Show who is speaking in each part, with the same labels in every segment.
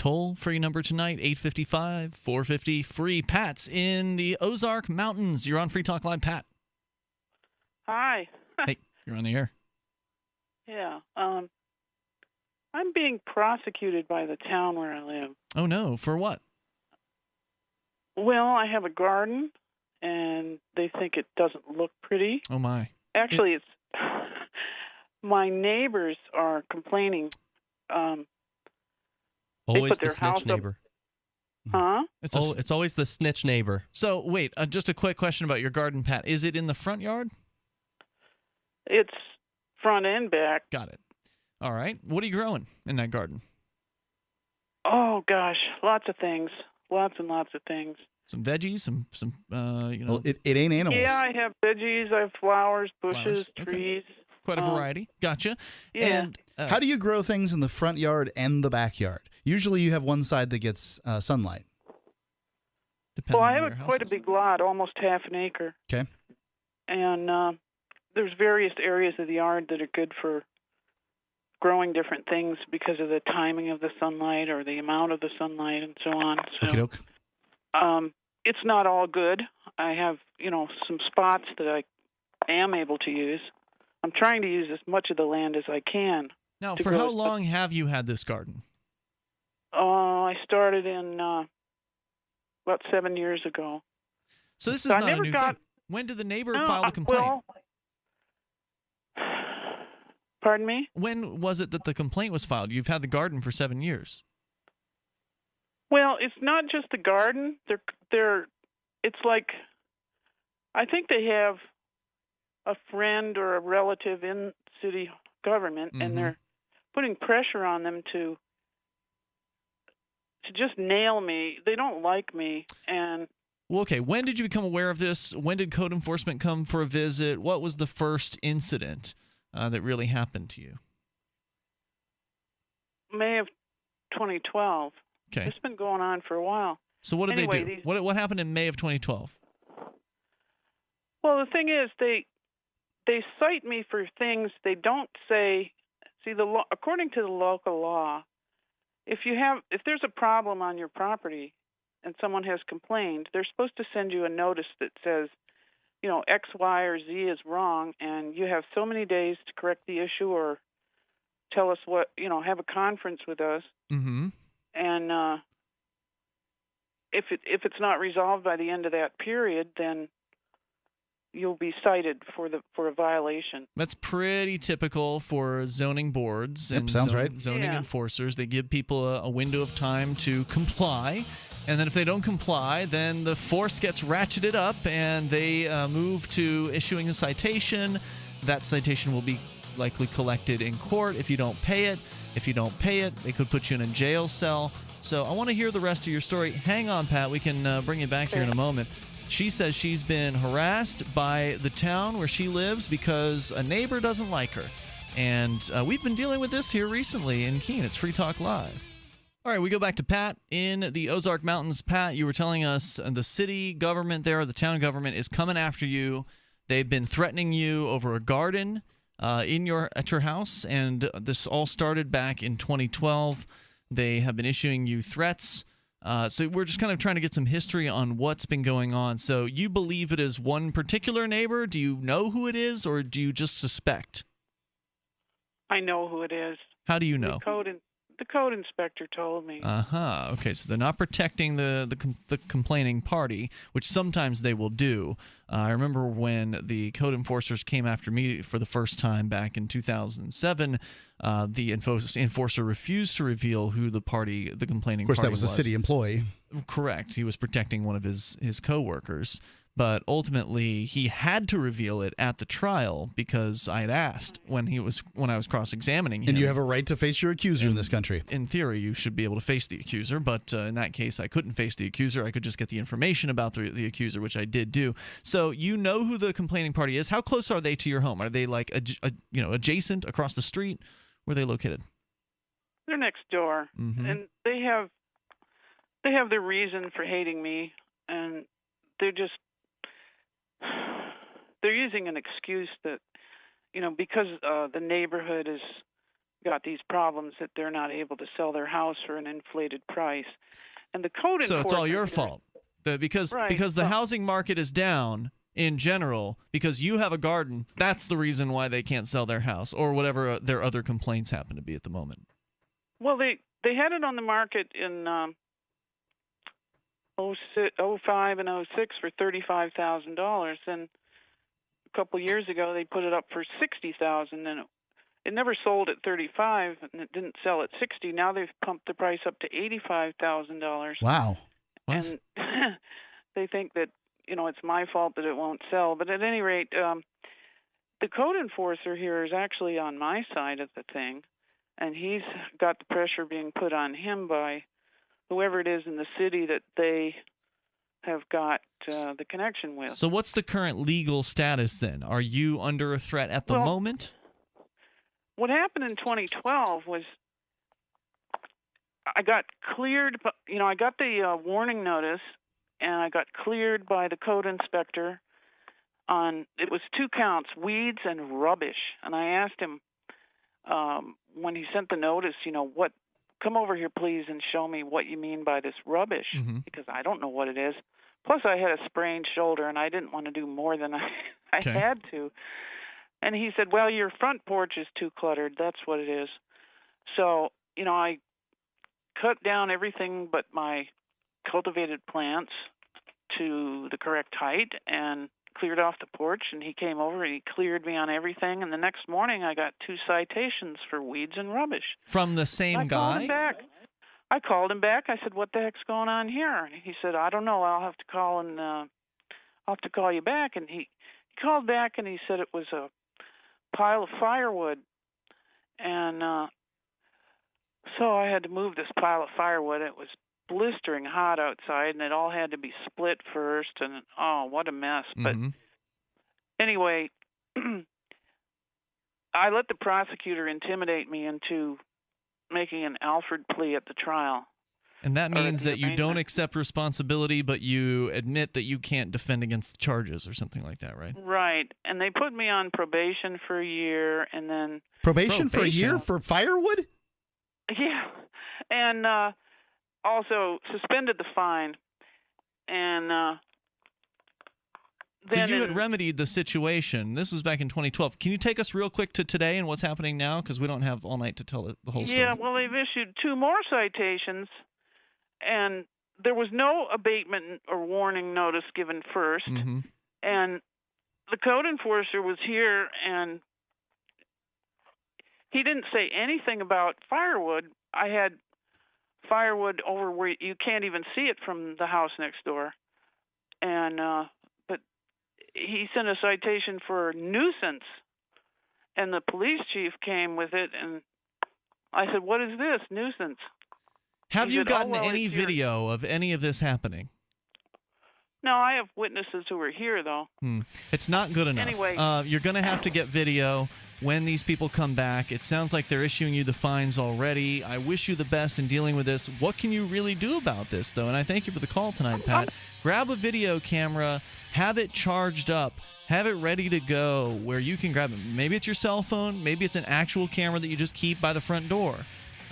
Speaker 1: toll-free number tonight, 855-450-FREE. Pat's in the Ozark Mountains. You're on Free Talk Live, Pat.
Speaker 2: Hi.
Speaker 1: Hey, you're on the air.
Speaker 2: Yeah. I'm being prosecuted by the town where I live.
Speaker 1: Oh, no. For what?
Speaker 2: Well, I have a garden, and they think it doesn't look pretty.
Speaker 1: Oh, my.
Speaker 2: Actually, it's my neighbors are complaining.
Speaker 3: Always
Speaker 2: their
Speaker 3: the snitch
Speaker 2: house
Speaker 3: neighbor.
Speaker 2: Huh?
Speaker 3: It's always the snitch neighbor.
Speaker 1: So, wait, just a quick question about your garden, Pat. Is it in the front yard?
Speaker 2: It's front and back.
Speaker 1: Got it. All right. What are you growing in that garden?
Speaker 2: Oh, gosh, lots of things. Lots and lots of things.
Speaker 1: Some veggies, some
Speaker 4: Well, it ain't animals.
Speaker 2: Yeah, I have veggies, I have flowers, bushes,
Speaker 1: Flowers, okay.
Speaker 2: trees.
Speaker 1: quite a variety. Gotcha.
Speaker 2: Yeah.
Speaker 1: And
Speaker 4: how do you grow things in the front yard and the backyard? Usually you have one side that gets sunlight.
Speaker 1: depends
Speaker 2: Well,
Speaker 1: on
Speaker 2: I
Speaker 1: where
Speaker 2: have
Speaker 1: your
Speaker 2: quite a
Speaker 1: house is.
Speaker 2: big lot, almost half an acre.
Speaker 4: Okay.
Speaker 2: And there's various areas of the yard that are good for growing different things because of the timing of the sunlight or the amount of the sunlight and so on. So,
Speaker 4: Okey-doke.
Speaker 2: it's not all good. I have, some spots that I am able to use. I'm trying to use as much of the land as I can.
Speaker 1: Now,
Speaker 2: to
Speaker 1: for
Speaker 2: grow
Speaker 1: how
Speaker 2: it.
Speaker 1: long have you had this garden?
Speaker 2: I started in about 7 years ago.
Speaker 1: So this is
Speaker 2: I
Speaker 1: not a
Speaker 2: never
Speaker 1: new
Speaker 2: got-
Speaker 1: thing. When did the neighbor
Speaker 2: No,
Speaker 1: file the complaint?
Speaker 2: Pardon me?
Speaker 1: When was it that the complaint was filed? You've had the garden for 7 years.
Speaker 2: Well, it's not just the garden. It's like, I think they have a friend or a relative in city government, and they're putting pressure on them to just nail me. They don't like me, and
Speaker 1: Well, okay. When did you become aware of this? When did code enforcement come for a visit? What was the first incident that really happened to you?
Speaker 2: May of 2012.
Speaker 1: Okay.
Speaker 2: It's been going on for a while.
Speaker 1: So what did
Speaker 2: Anyway,
Speaker 1: they do?
Speaker 2: these-
Speaker 1: What happened in May of 2012?
Speaker 2: Well, the thing is, they cite me for things they don't say. See, according to the local law, if there's a problem on your property and someone has complained, they're supposed to send you a notice that says, X, Y, or Z is wrong, and you have so many days to correct the issue or tell us what, have a conference with us.
Speaker 1: Mm-hmm.
Speaker 2: And if it's not resolved by the end of that period, then you'll be cited for a violation.
Speaker 1: That's pretty typical for zoning boards and
Speaker 4: sounds right.
Speaker 1: zoning
Speaker 2: Yeah.
Speaker 1: enforcers. They give people a window of time to comply. And then if they don't comply, then the force gets ratcheted up and they move to issuing a citation. That citation will be likely collected in court if you don't pay it. If you don't pay it, they could put you in a jail cell. So I want to hear the rest of your story. Hang on, Pat. We can bring you back here in a moment. She says she's been harassed by the town where she lives because a neighbor doesn't like her. And we've been dealing with this here recently in Keene. It's Free Talk Live. All right, we go back to Pat in the Ozark Mountains. Pat, you were telling us the city government there, the town government, is coming after you. They've been threatening you over a garden at your house, and this all started back in 2012. They have been issuing you threats. So we're just kind of trying to get some history on what's been going on. So you believe it is one particular neighbor? Do you know who it is, or do you just suspect?
Speaker 2: I know who it is.
Speaker 1: How do you know?
Speaker 2: The code inspector told me.
Speaker 1: Okay, so they're not protecting the complaining party, which sometimes they will do. I remember when the code enforcers came after me for the first time back in 2007. The enforcer refused to reveal who the complaining party was.
Speaker 4: Of course, that was a city employee.
Speaker 1: Correct. He was protecting one of his coworkers. But ultimately, he had to reveal it at the trial because I had asked when I was cross-examining him.
Speaker 4: And you have a right to face your accuser in this country.
Speaker 1: In theory, you should be able to face the accuser, but in that case, I couldn't face the accuser. I could just get the information about the accuser, which I did do. So you know who the complaining party is. How close are they to your home? Are they like adjacent, across the street? Where are they located?
Speaker 2: They're next door, and they have their reason for hating me, and they're using an excuse that, because the neighborhood is got these problems that they're not able to sell their house for an inflated price. And the code
Speaker 1: So it's all
Speaker 2: enforcement
Speaker 1: your
Speaker 2: is-
Speaker 1: fault. Because
Speaker 2: Right.
Speaker 1: the housing market is down in general, because you have a garden, that's the reason why they can't sell their house, or whatever their other complaints happen to be at the moment.
Speaker 2: Well, they had it on the market in 05 and 06 for $35,000. Then a couple years ago, they put it up for $60,000, and it never sold at 35, and it didn't sell at 60. Now they've pumped the price up to $85,000.
Speaker 4: Wow.
Speaker 1: What?
Speaker 2: And they think that it's my fault that it won't sell. But at any rate, the code enforcer here is actually on my side of the thing, and he's got the pressure being put on him by whoever it is in the city that they have got the connection with.
Speaker 1: So what's the current legal status then? Are you under a threat at the
Speaker 2: Well,
Speaker 1: moment?
Speaker 2: What happened in 2012 was I got cleared. I got the warning notice, and I got cleared by the code inspector on, it was 2 counts, weeds and rubbish. And I asked him when he sent the notice, come over here, please, and show me what you mean by this rubbish, because I don't know what it is. Plus, I had a sprained shoulder, and I didn't want to do more than I
Speaker 1: Okay.
Speaker 2: had to. And he said, well, your front porch is too cluttered. That's what it is. So, I cut down everything but my cultivated plants to the correct height and cleared off the porch, and he came over and he cleared me on everything, and the next morning I got 2 citations for weeds and rubbish.
Speaker 1: From the same
Speaker 2: I called him
Speaker 1: guy?
Speaker 2: back. I called him back. I said, what the heck's going on here? And he said, I don't know. I'll have to call you back. And he called back and he said it was a pile of firewood. And so I had to move this pile of firewood. It was blistering hot outside, and it all had to be split first, and oh, what a mess. But anyway, I let the prosecutor intimidate me into making an Alford plea at the trial.
Speaker 1: And that
Speaker 2: Or
Speaker 1: means
Speaker 2: the
Speaker 1: that you don't
Speaker 2: arraignment.
Speaker 1: accept responsibility, but you admit that you can't defend against the charges or something like that, right?
Speaker 2: Right. And they put me on probation for a year, and then
Speaker 4: Probation for a year
Speaker 1: Probation?
Speaker 4: for firewood?
Speaker 2: yeah, and also suspended the fine. And
Speaker 1: So
Speaker 2: then
Speaker 1: you had
Speaker 2: in-
Speaker 1: remedied the situation. This was back in 2012. Can you take us real quick to today and what's happening now? Because we don't have all night to tell the whole story.
Speaker 2: Yeah, well, they've issued 2 more citations, and there was no abatement or warning notice given first.
Speaker 1: Mm-hmm.
Speaker 2: And the code enforcer was here, and he didn't say anything about firewood. I had firewood over where you can't even see it from the house next door. And but he sent a citation for nuisance, and the police chief came with it, and I said, "What is this nuisance?"
Speaker 1: Have
Speaker 2: He
Speaker 1: you
Speaker 2: said, "Oh,
Speaker 1: gotten
Speaker 2: well,
Speaker 1: any
Speaker 2: it's your-"
Speaker 1: video of any of this happening?
Speaker 2: No, I have witnesses who were here, though.
Speaker 1: It's not good enough.
Speaker 2: Anyway.
Speaker 1: You're going to have to get video when these people come back. It sounds like they're issuing you the fines already. I wish you the best in dealing with this. What can you really do about this, though? And I thank you for the call tonight, Pat. Grab a video camera, have it charged up, have it ready to go where you can grab it. Maybe it's your cell phone. Maybe it's an actual camera that you just keep by the front door.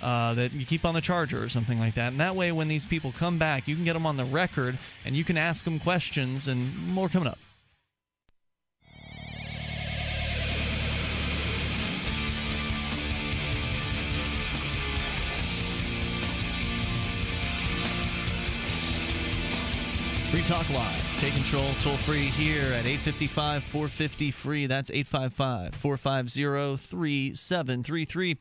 Speaker 1: That you keep on the charger or something like that. And that way, when these people come back, you can get them on the record and you can ask them questions, and more coming up. Free Talk Live. Take control toll free here at 855-450-FREE. That's 855-450-3733.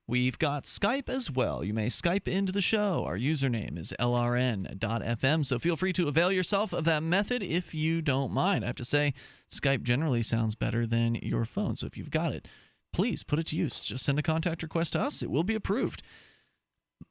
Speaker 1: We've got Skype as well. You may Skype into the show. Our username is lrn.fm, so feel free to avail yourself of that method if you don't mind. I have to say, Skype generally sounds better than your phone, so if you've got it, please put it to use. Just send a contact request to us. It will be approved.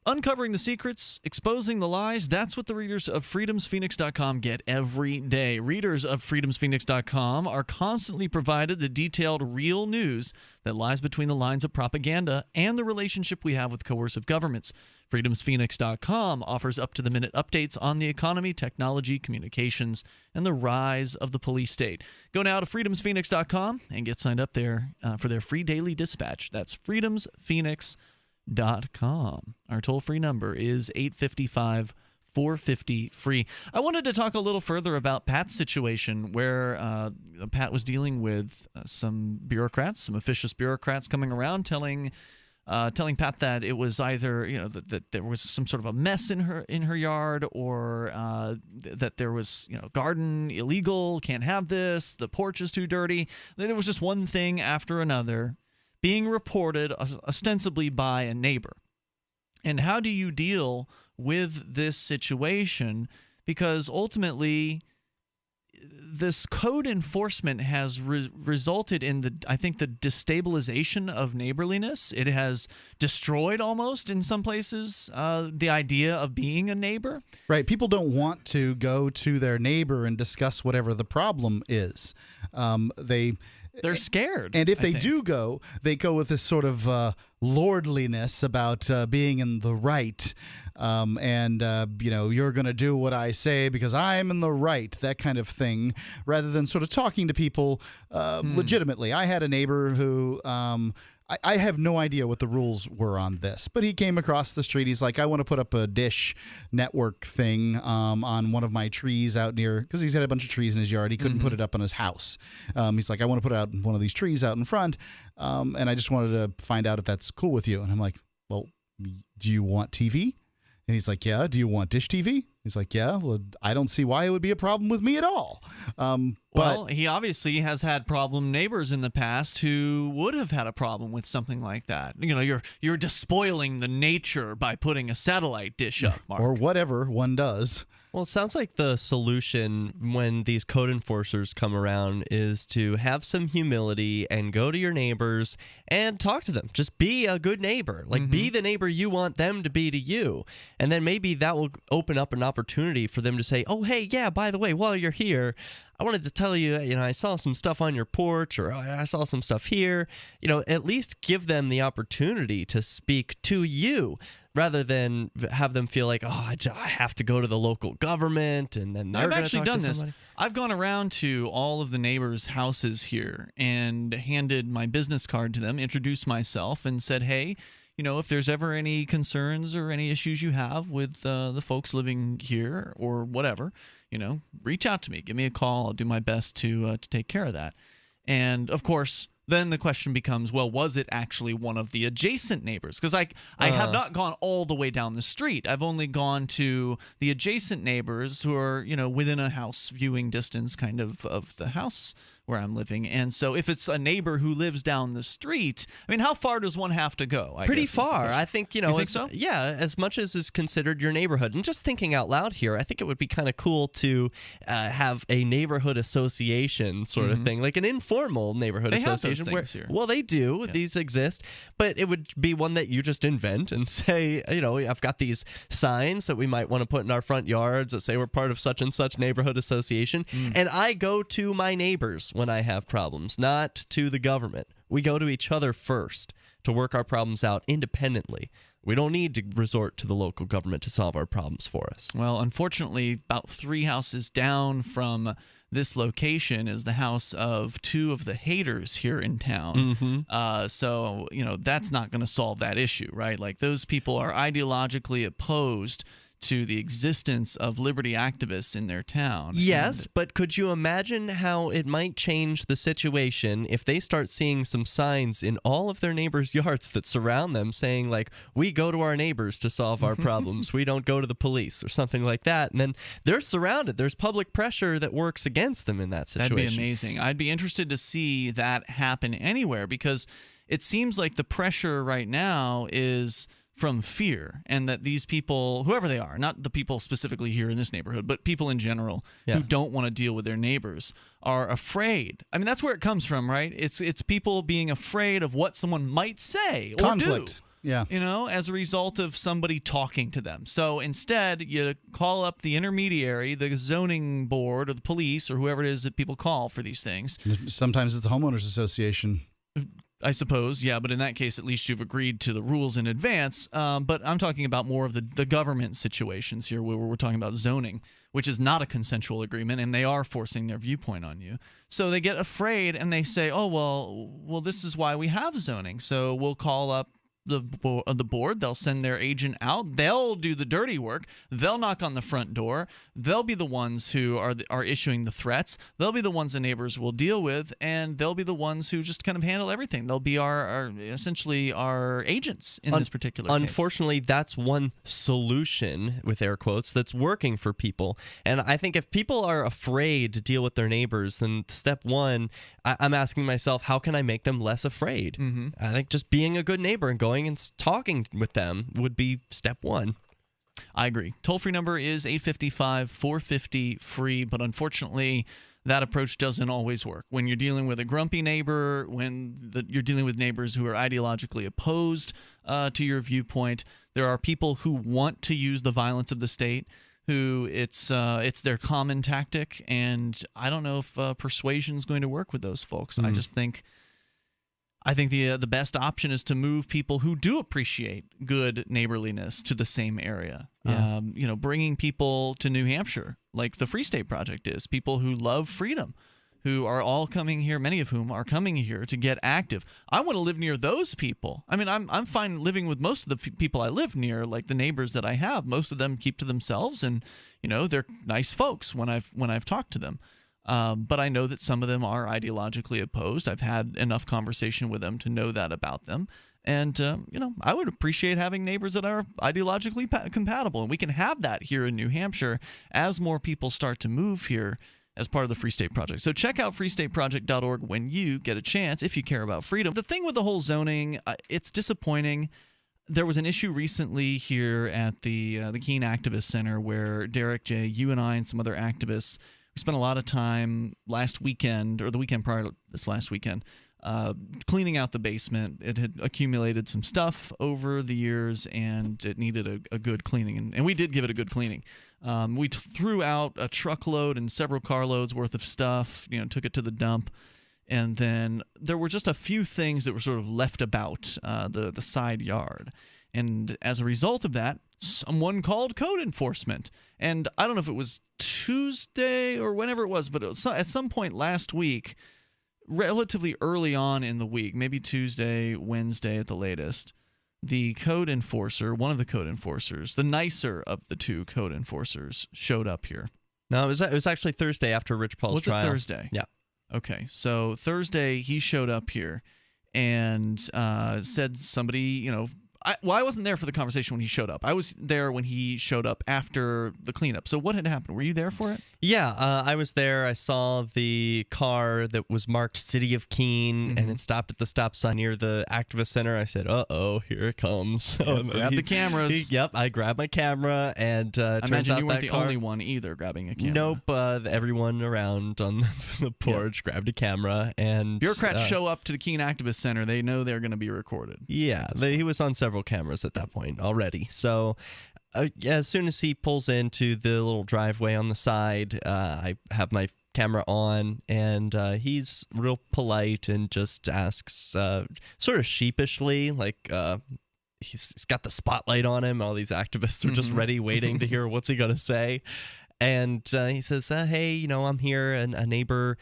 Speaker 1: Uncovering the secrets, exposing the lies, that's what the readers of freedomsphoenix.com get every day. Readers of freedomsphoenix.com are constantly provided the detailed real news that lies between the lines of propaganda and the relationship we have with coercive governments. freedomsphoenix.com offers up-to-the-minute updates on the economy, technology, communications, and the rise of the police state. Go now to freedomsphoenix.com and get signed up there for their free daily dispatch. That's freedomsphoenix.com. Our toll-free number is 855-450-FREE. I wanted to talk a little further about Pat's situation where Pat was dealing with some bureaucrats, some officious bureaucrats coming around telling Pat that it was either that there was some sort of a mess in her yard, or that there was garden illegal, can't have this, the porch is too dirty. There was just one thing after another being reported ostensibly by a neighbor. And how do you deal with this situation? Because ultimately, this code enforcement has resulted in I think the destabilization of neighborliness. It has destroyed almost in some places the idea of being a neighbor.
Speaker 4: Right. People don't want to go to their neighbor and discuss whatever the problem is.
Speaker 1: They're scared.
Speaker 4: And if they do go, they go with this sort of lordliness about being in the right. You're going to do what I say because I'm in the right, that kind of thing, rather than sort of talking to people legitimately. I had a neighbor who I have no idea what the rules were on this, but he came across the street. He's like, I want to put up a dish network thing on one of my trees out near, because he's had a bunch of trees in his yard. He couldn't put it up on his house. He's like, I want to put out one of these trees out in front, and I just wanted to find out if that's cool with you. And I'm like, well, do you want TV? And he's like, yeah. Do you want dish TV? He's like, yeah. Well, I don't see why it would be a problem with me at all.
Speaker 1: Well, he obviously has had problem neighbors in the past who would have had a problem with something like that. You're despoiling the nature by putting a satellite dish up, Mark.
Speaker 4: Or whatever one does.
Speaker 3: Well, it sounds like the solution when these code enforcers come around is to have some humility and go to your neighbors and talk to them. Just be a good neighbor. Like, be the neighbor you want them to be to you. And then maybe that will open up an opportunity for them to say, oh, hey, yeah, by the way, while you're here, I wanted to tell you, I saw some stuff on your porch, or I saw some stuff here. At least give them the opportunity to speak to you, rather than have them feel like, oh, I have to go to the local government, and then they're
Speaker 1: I've
Speaker 3: going to
Speaker 1: actually
Speaker 3: talk
Speaker 1: done
Speaker 3: to
Speaker 1: this.
Speaker 3: somebody.
Speaker 1: I've gone around to all of the neighbors' houses here and handed my business card to them, introduced myself, and said, hey, if there's ever any concerns or any issues you have with the folks living here or whatever, reach out to me. Give me a call. I'll do my best to take care of that. And, of course, then the question becomes, well, was it actually one of the adjacent neighbors? Because I have not gone all the way down the street. I've only gone to the adjacent neighbors who are, within a house viewing distance kind of the house where I'm living. And so if it's a neighbor who lives down the street, I mean, how far does one have to go?
Speaker 3: Pretty far. I think,
Speaker 1: You think so?
Speaker 3: Yeah, as much as is considered your neighborhood. And just thinking out loud here, I think it would be kind of cool to have a neighborhood association sort of thing, like an informal neighborhood association.
Speaker 1: Have those things here.
Speaker 3: Well, they do.
Speaker 1: Yeah.
Speaker 3: These exist. But it would be one that you just invent and say, I've got these signs that we might want to put in our front yards that say we're part of such and such neighborhood association. And I go to my neighbors when I have problems, not to the government. We go to each other first to work our problems out independently. We don't need to resort to the local government to solve our problems for us.
Speaker 1: Well, unfortunately, about 3 houses down from this location is the house of 2 of the haters here in town. So, that's not going to solve that issue, right? Like, those people are ideologically opposed to the existence of liberty activists in their town.
Speaker 3: Yes, but could you imagine how it might change the situation if they start seeing some signs in all of their neighbors' yards that surround them saying, like, we go to our neighbors to solve our problems, we don't go to the police, or something like that, and then they're surrounded. There's public pressure that works against them in that situation.
Speaker 1: That'd be amazing. I'd be interested to see that happen anywhere, because it seems like the pressure right now is from fear, and that these people, whoever they are, not the people specifically here in this neighborhood, but people in general who don't want to deal with their neighbors, are afraid. I mean, that's where it comes from, right? It's people being afraid of what someone might say or
Speaker 4: Conflict.
Speaker 1: do.
Speaker 4: Yeah.
Speaker 1: as a result of somebody talking to them. So instead, you call up the intermediary, the zoning board or the police or whoever it is that people call for these things.
Speaker 4: Sometimes it's the homeowners association.
Speaker 1: I suppose, yeah, but in that case, at least you've agreed to the rules in advance. But I'm talking about more of the government situations here where we're talking about zoning, which is not a consensual agreement, and they are forcing their viewpoint on you. So they get afraid and they say, oh, well, this is why we have zoning. So we'll call up the board. They'll send their agent out. They'll do the dirty work. They'll knock on the front door. They'll be the ones who are issuing the threats. They'll be the ones the neighbors will deal with, and they'll be the ones who just kind of handle everything. They'll be our essentially our agents in this particular case.
Speaker 3: Unfortunately, that's one solution, with air quotes, that's working for people. And I think if people are afraid to deal with their neighbors, then step one, I'm asking myself, how can I make them less afraid?
Speaker 1: Mm-hmm.
Speaker 3: I think just being a good neighbor and going and talking with them would be step one.
Speaker 1: I agree. Toll-free number is 855-450-FREE, but unfortunately, that approach doesn't always work. When you're dealing with a grumpy neighbor, when you're dealing with neighbors who are ideologically opposed to your viewpoint, there are people who want to use the violence of the state, who it's their common tactic, and I don't know if persuasion is going to work with those folks.
Speaker 4: Mm.
Speaker 1: I think the best option is to move people who do appreciate good neighborliness to the same area.
Speaker 3: Yeah.
Speaker 1: Bringing people to New Hampshire, like the Free State Project is, people who love freedom, who are all coming here, many of whom are coming here to get active. I want to live near those people. I mean, I'm fine living with most of the people I live near, like the neighbors that I have. Most of them keep to themselves, and they're nice folks when I've talked to them. But I know that some of them are ideologically opposed. I've had enough conversation with them to know that about them. And, I would appreciate having neighbors that are ideologically compatible. And we can have that here in New Hampshire as more people start to move here as part of the Free State Project. So check out freestateproject.org when you get a chance, if you care about freedom. The thing with the whole zoning, it's disappointing. There was an issue recently here at the Keene Activist Center where Derek J., you and I and some other activists, we spent a lot of time last weekend, or the weekend prior to this last weekend, cleaning out the basement. It had accumulated some stuff over the years, and it needed a good cleaning. And we did give it a good cleaning. We threw out a truckload and several carloads worth of stuff, took it to the dump. And then there were just a few things that were sort of left about the side yard. And as a result of that, someone called code enforcement. And I don't know if it was Tuesday or whenever it was, but it was at some point last week, relatively early on in the week, maybe Tuesday, Wednesday at the latest, the code enforcer, one of the code enforcers, the nicer of the two code enforcers, showed up here.
Speaker 3: No, it was actually Thursday after Rich Paul's trial.
Speaker 1: Was it Thursday?
Speaker 3: Yeah.
Speaker 1: Okay, so Thursday he showed up here and said somebody, I wasn't there for the conversation when he showed up. I was there when he showed up after the cleanup. So what had happened? Were you there for it?
Speaker 3: Yeah, I was there. I saw the car that was marked City of Keene, and it stopped at the stop sign near the Activist Center. I said, uh-oh, here it comes.
Speaker 1: Grab the cameras.
Speaker 3: Yep, I grabbed my camera, and
Speaker 1: I imagine you weren't the
Speaker 3: car,
Speaker 1: only one either grabbing a camera.
Speaker 3: Nope, everyone around on the porch grabbed a camera. And
Speaker 1: bureaucrats show up to the Keene Activist Center. They know they're going to be recorded.
Speaker 3: Yeah, he was on several cameras at that point already. So as soon as he pulls into the little driveway on the side, I have my camera on, and he's real polite and just asks sort of sheepishly, like he's got the spotlight on him. All these activists are just ready, waiting to hear what's he going to say. And he says, hey, I'm here, and a neighbor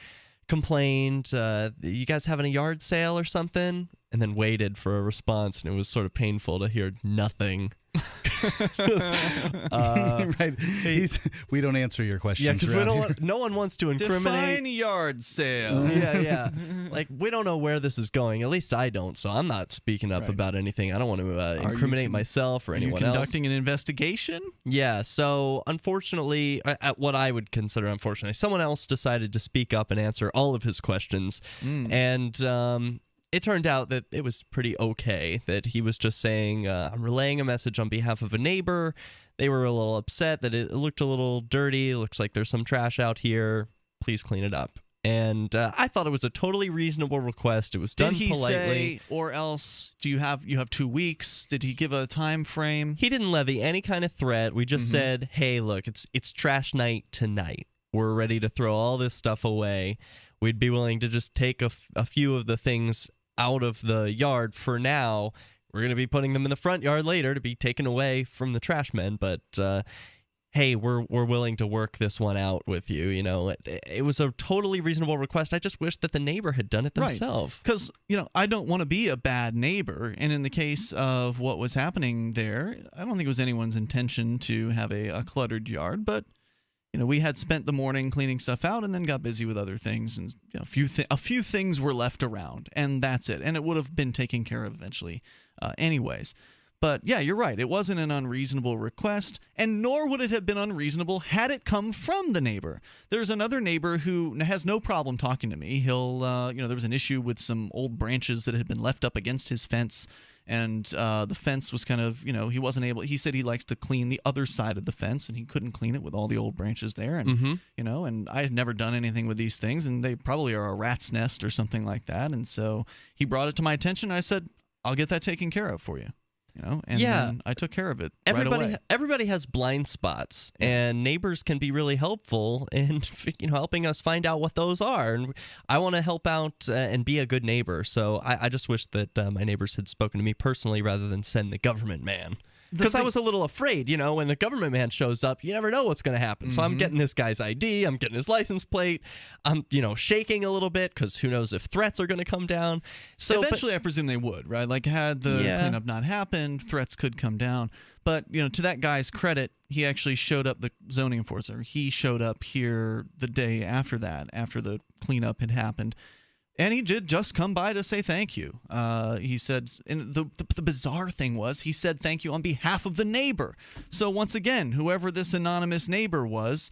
Speaker 3: complained, you guys having a yard sale or something? And then waited for a response, and it was sort of painful to hear nothing.
Speaker 4: Right. We don't answer your questions.
Speaker 3: Yeah, because no one wants to incriminate.
Speaker 1: Define yard sale.
Speaker 3: Yeah. Like, we don't know where this is going. At least I don't, so I'm not speaking up about anything. I don't want to incriminate myself or anyone else.
Speaker 1: Are you conducting an investigation?
Speaker 3: Yeah, so unfortunately, at what I would consider unfortunately, someone else decided to speak up and answer all of his questions. And it turned out that it was pretty okay, that he was just saying, I'm relaying a message on behalf of a neighbor. They were a little upset that it looked a little dirty. It looks like there's some trash out here. Please clean it up. And I thought it was a totally reasonable request. It was done
Speaker 1: Did he
Speaker 3: politely.
Speaker 1: say, or else do you have 2 weeks? Did he give a time frame?
Speaker 3: He didn't levy any kind of threat. We just said, hey, look, it's trash night tonight. We're ready to throw all this stuff away. We'd be willing to just take a few of the things out of the yard for now. We're going to be putting them in the front yard later to be taken away from the trash men. But, hey, we're willing to work this one out with you. You know, it was a totally reasonable request. I just wish that the neighbor had done it themselves.
Speaker 1: Because, I don't want to be a bad neighbor. And in the case of what was happening there, I don't think it was anyone's intention to have a cluttered yard. But, we had spent the morning cleaning stuff out and then got busy with other things. And a few things were left around. And that's it. And it would have been taken care of eventually anyways. But yeah, you're right. It wasn't an unreasonable request, and nor would it have been unreasonable had it come from the neighbor. There's another neighbor who has no problem talking to me. He'll, there was an issue with some old branches that had been left up against his fence, and the fence was kind of, he wasn't able. He said he likes to clean the other side of the fence, and he couldn't clean it with all the old branches there. And and I had never done anything with these things, and they probably are a rat's nest or something like that. And so he brought it to my attention. And I said, "I'll get that taken care of for you." And then I took care of it right away.
Speaker 3: Everybody has blind spots, and neighbors can be really helpful in helping us find out what those are. And I want to help out and be a good neighbor. So I just wish that my neighbors had spoken to me personally rather than send the government man. Because I was a little afraid, when the government man shows up, you never know what's going to happen. So I'm getting this guy's ID, I'm getting his license plate, I'm, shaking a little bit because who knows if threats are going to come down. So
Speaker 1: eventually, I presume they would, right? Like, had the cleanup not happened, threats could come down. But, to that guy's credit, he actually showed up, the zoning enforcer. He showed up here the day after that, after the cleanup had happened. And he did just come by to say thank you. He said, and the bizarre thing was, he said thank you on behalf of the neighbor. So once again, whoever this anonymous neighbor was,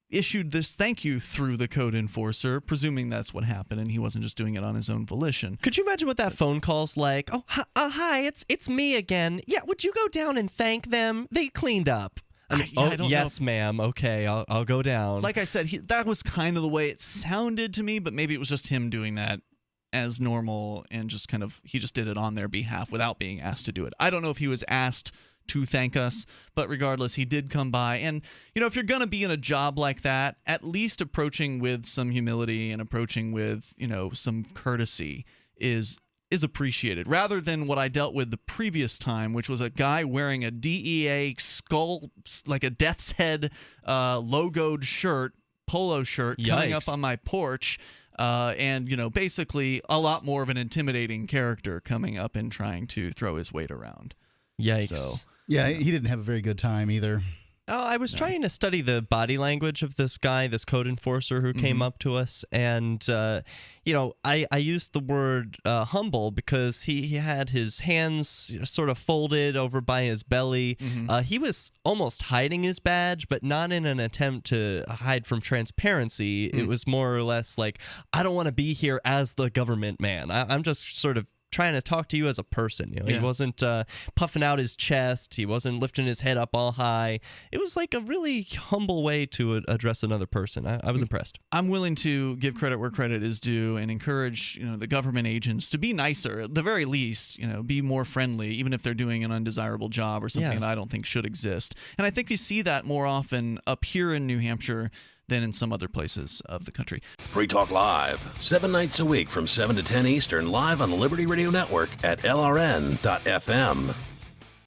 Speaker 1: issued this thank you through the code enforcer, presuming that's what happened, and he wasn't just doing it on his own volition.
Speaker 3: Could you imagine what that phone call's like? Oh, hi, it's me again. Yeah, would you go down and thank them? They cleaned up. I don't yes, know. Ma'am. Okay, I'll go down.
Speaker 1: Like I said, that was kind of the way it sounded to me, but maybe it was just him doing that as normal and just he just did it on their behalf without being asked to do it. I don't know if he was asked to thank us, but regardless, he did come by. And, if you're going to be in a job like that, at least approaching with some humility and approaching with, some courtesy is appreciated, rather than what I dealt with the previous time, which was a guy wearing a DEA skull, like a death's head logoed shirt, polo shirt, coming up on my porch, and basically a lot more of an intimidating character coming up and trying to throw his weight around.
Speaker 3: Yikes.
Speaker 4: So, yeah, he didn't have a very good time either.
Speaker 3: Oh, I was trying to study the body language of this guy, this code enforcer who came up to us, and I used the word humble because he had his hands sort of folded over by his belly. He was almost hiding his badge, but not in an attempt to hide from transparency. It was more or less like, I don't want to be here as the government man. I'm just sort of trying to talk to you as a person. He wasn't puffing out his chest. He wasn't lifting his head up all high. It was like a really humble way to address another person. I was impressed.
Speaker 1: I'm willing to give credit where credit is due and encourage the government agents to be nicer, at the very least. Be more friendly, even if they're doing an undesirable job or something that I don't think should exist. And I think we see that more often up here in New Hampshire than in some other places of the country.
Speaker 5: Free Talk Live, 7 nights a week from 7 to 10 Eastern, live on the Liberty Radio Network at LRN.FM.